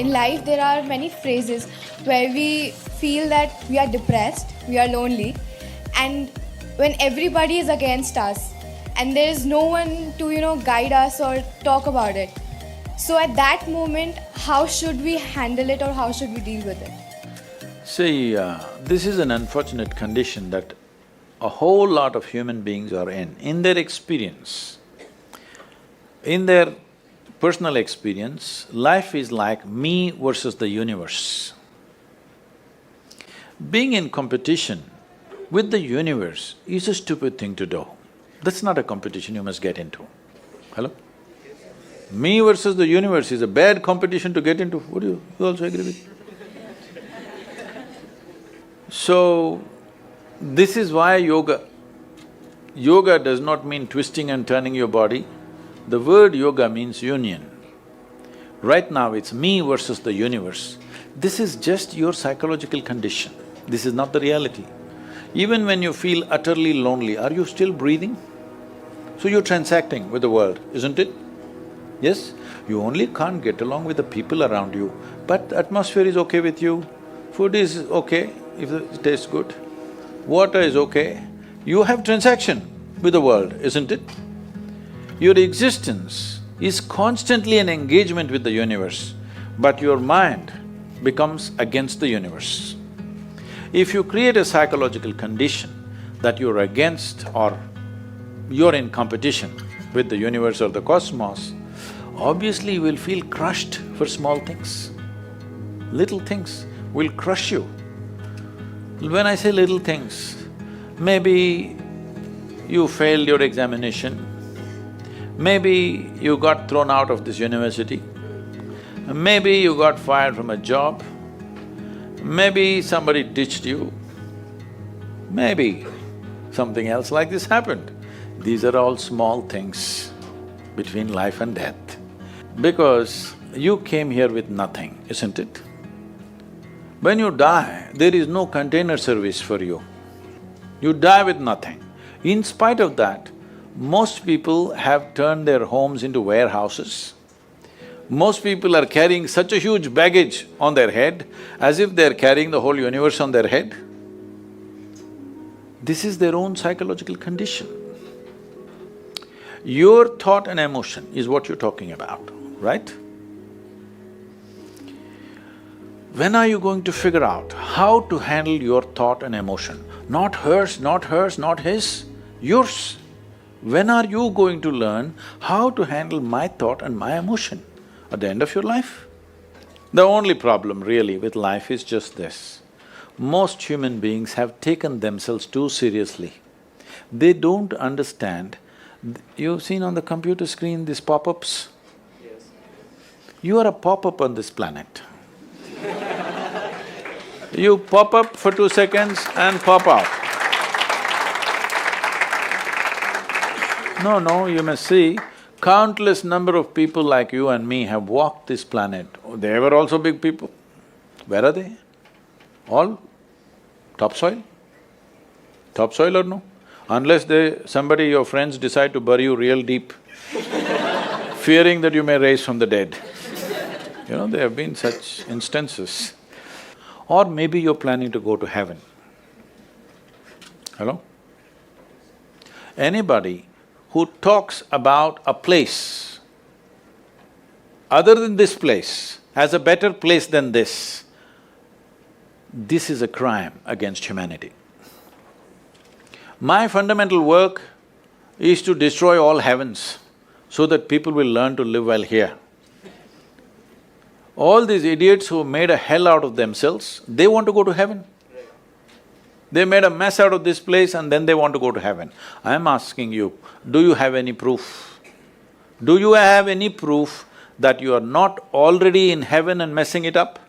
in life there are many phases where we feel that we are depressed, we are lonely, and when everybody is against us and there is no one to guide us or talk about it. So at that moment, how should we handle it or how should we deal with it? See, this is an unfortunate condition that a whole lot of human beings are in. In their experience, in their personal experience, life is like me versus the universe. Being in competition with the universe is a stupid thing to do. That's not a competition you must get into. Hello? Me versus the universe is a bad competition to get into. Would you also agree with me? So, this is why yoga does not mean twisting and turning your body. The word yoga means union. Right now it's me versus the universe. This is just your psychological condition. This is not the reality. Even when you feel utterly lonely, are you still breathing? So you're transacting with the world, isn't it? Yes? You only can't get along with the people around you, but the atmosphere is okay with you, food is okay if it tastes good, water is okay. You have transaction with the world, isn't it? Your existence is constantly an engagement with the universe, but your mind becomes against the universe. If you create a psychological condition that you're against or you're in competition with the universe or the cosmos, obviously you will feel crushed for small things. Little things will crush you. When I say little things, maybe you failed your examination, maybe you got thrown out of this university, maybe you got fired from a job, maybe somebody ditched you, maybe something else like this happened. These are all small things between life and death. Because you came here with nothing, isn't it? When you die, there is no container service for you. You die with nothing. In spite of that, most people have turned their homes into warehouses. Most people are carrying such a huge baggage on their head as if they're carrying the whole universe on their head. This is their own psychological condition. Your thought and emotion is what you're talking about, right? When are you going to figure out how to handle your thought and emotion? Not hers, not hers, not his, yours. When are you going to learn how to handle my thought and my emotion? At the end of your life? The only problem really with life is just this. Most human beings have taken themselves too seriously. They don't understand. You've seen on the computer screen these pop-ups? Yes. You are a pop-up on this planet. You pop up for 2 seconds and pop out. No, you must see, countless number of people like you and me have walked this planet. They were also big people. Where are they? All topsoil? Topsoil or no? Unless somebody, your friends decide to bury you real deep, fearing that you may rise from the dead. You know, there have been such instances. Or maybe you're planning to go to heaven. Hello? Anybody who talks about a place other than this place as a better place than this is a crime against humanity. My fundamental work is to destroy all heavens so that people will learn to live well here. All these idiots who made a hell out of themselves, they want to go to heaven. They made a mess out of this place and then they want to go to heaven. I am asking you, do you have any proof? Do you have any proof that you are not already in heaven and messing it up?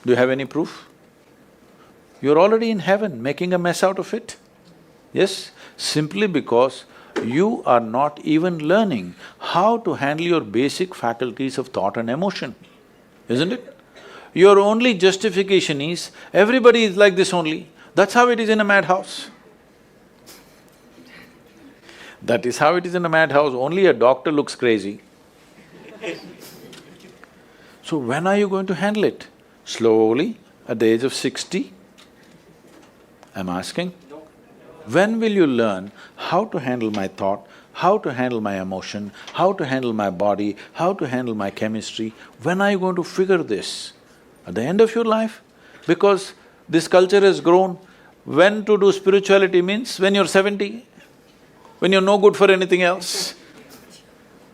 Do you have any proof? You're already in heaven, making a mess out of it. Yes, simply because you are not even learning how to handle your basic faculties of thought and emotion, isn't it? Your only justification is, everybody is like this only, that's how it is in a madhouse. That is how it is in a madhouse, only a doctor looks crazy. So when are you going to handle it? Slowly, at the age of 60? I'm asking. When will you learn how to handle my thought, how to handle my emotion, how to handle my body, how to handle my chemistry? When are you going to figure this? At the end of your life? Because this culture has grown, when to do spirituality means when you're 70, when you're no good for anything else.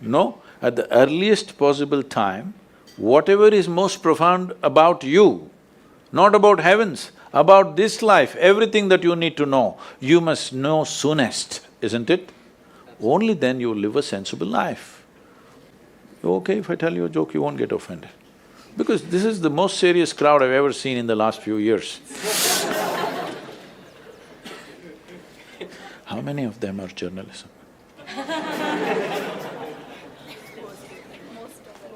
No, at the earliest possible time, whatever is most profound about you, not about heavens, about this life, everything that you need to know, you must know soonest, isn't it? Only then you will live a sensible life. Okay, if I tell you a joke, you won't get offended. Because this is the most serious crowd I've ever seen in the last few years. How many of them are journalism?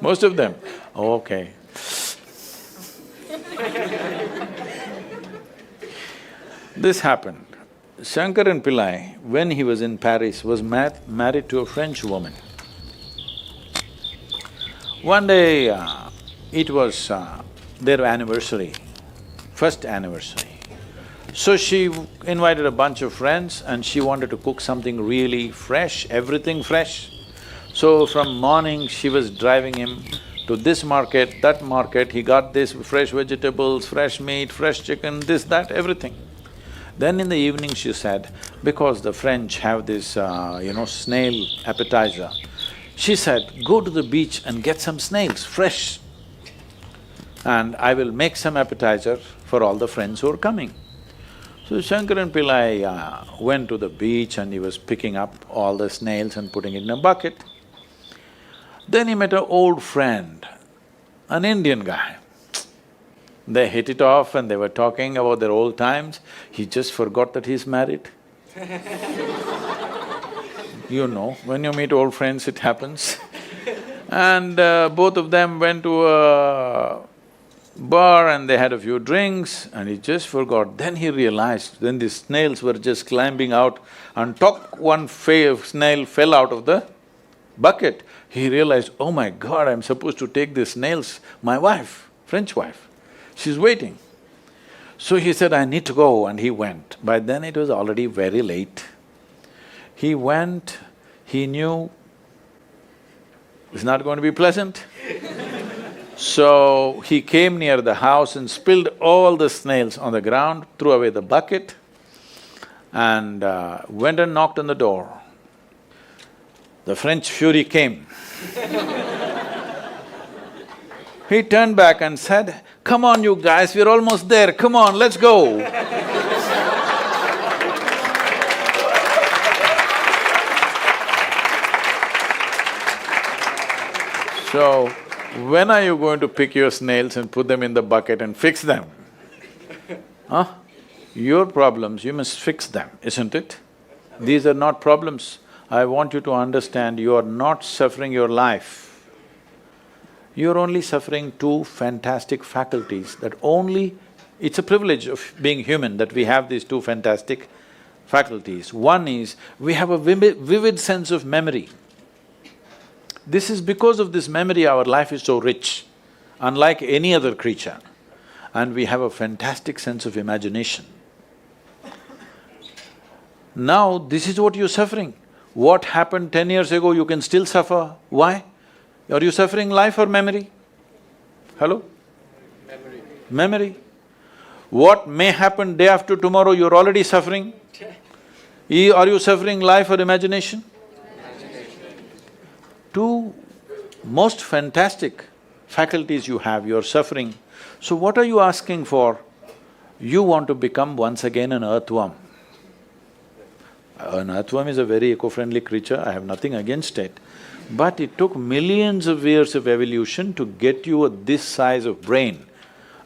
Most of them? Okay. This happened. Shankaran Pillai, when he was in Paris, was married to a French woman. One day, it was their anniversary, first anniversary. So she invited a bunch of friends and she wanted to cook something really fresh, everything fresh. So from morning, she was driving him to this market, that market, he got this fresh vegetables, fresh meat, fresh chicken, this, that, everything. Then in the evening she said, because the French have this, snail appetizer, she said, go to the beach and get some snails, fresh, and I will make some appetizer for all the friends who are coming. So Shankaran Pillai went to the beach and he was picking up all the snails and putting it in a bucket. Then he met an old friend, an Indian guy. They hit it off and they were talking about their old times. He just forgot that he's married. You know, when you meet old friends, it happens. And both of them went to a bar and they had a few drinks and he just forgot. Then he realized, when the snails were just climbing out and one snail fell out of the bucket, he realized, oh my God, I'm supposed to take these snails, my wife, French wife, she's waiting. So he said, I need to go, and he went. By then it was already very late. He went, he knew it's not going to be pleasant. So he came near the house and spilled all the snails on the ground, threw away the bucket and went and knocked on the door. The French fury came. He turned back and said, come on you guys, we're almost there, come on, let's go. So, when are you going to pick your snails and put them in the bucket and fix them? Huh? Your problems, you must fix them, isn't it? These are not problems. I want you to understand, you are not suffering your life. You're only suffering two fantastic faculties that only… It's a privilege of being human that we have these two fantastic faculties. One is, we have a vivid sense of memory. This is because of this memory our life is so rich, unlike any other creature. And we have a fantastic sense of imagination. Now, this is what you're suffering. What happened 10 years ago, you can still suffer. Why? Are you suffering life or memory? Hello? Memory. Memory. What may happen day after tomorrow, you're already suffering. Are you suffering life or imagination? Two most fantastic faculties you have, you're suffering. So what are you asking for? You want to become once again an earthworm. An earthworm is a very eco-friendly creature, I have nothing against it. But it took millions of years of evolution to get you this size of brain,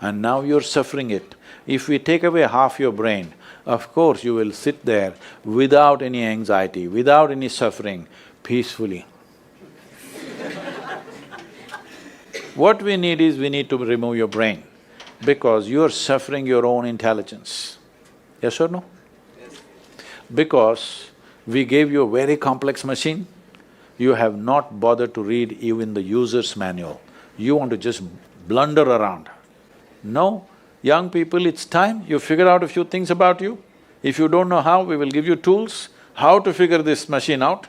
and now you're suffering it. If we take away half your brain, of course you will sit there without any anxiety, without any suffering, peacefully. What we need is, we need to remove your brain, because you're suffering your own intelligence. Yes or no? Yes. Because we gave you a very complex machine, you have not bothered to read even the user's manual. You want to just blunder around. No, young people, it's time you figure out a few things about you. If you don't know how, we will give you tools, how to figure this machine out,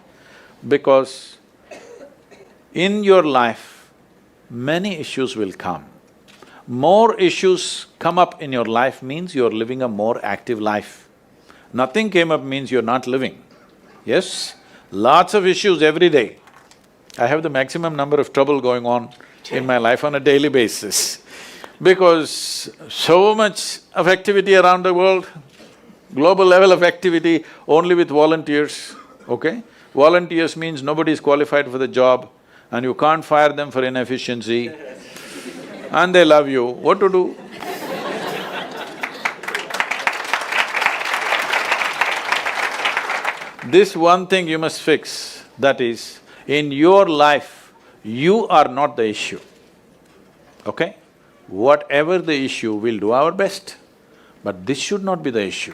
because in your life, many issues will come. More issues come up in your life means you're living a more active life. Nothing came up means you're not living. Yes? Lots of issues every day. I have the maximum number of trouble going on in my life on a daily basis because so much of activity around the world, global level of activity only with volunteers, okay? Volunteers means nobody is qualified for the job and you can't fire them for inefficiency and they love you, what to do? This one thing you must fix, that is, in your life, you are not the issue, okay? Whatever the issue, we'll do our best, but this should not be the issue.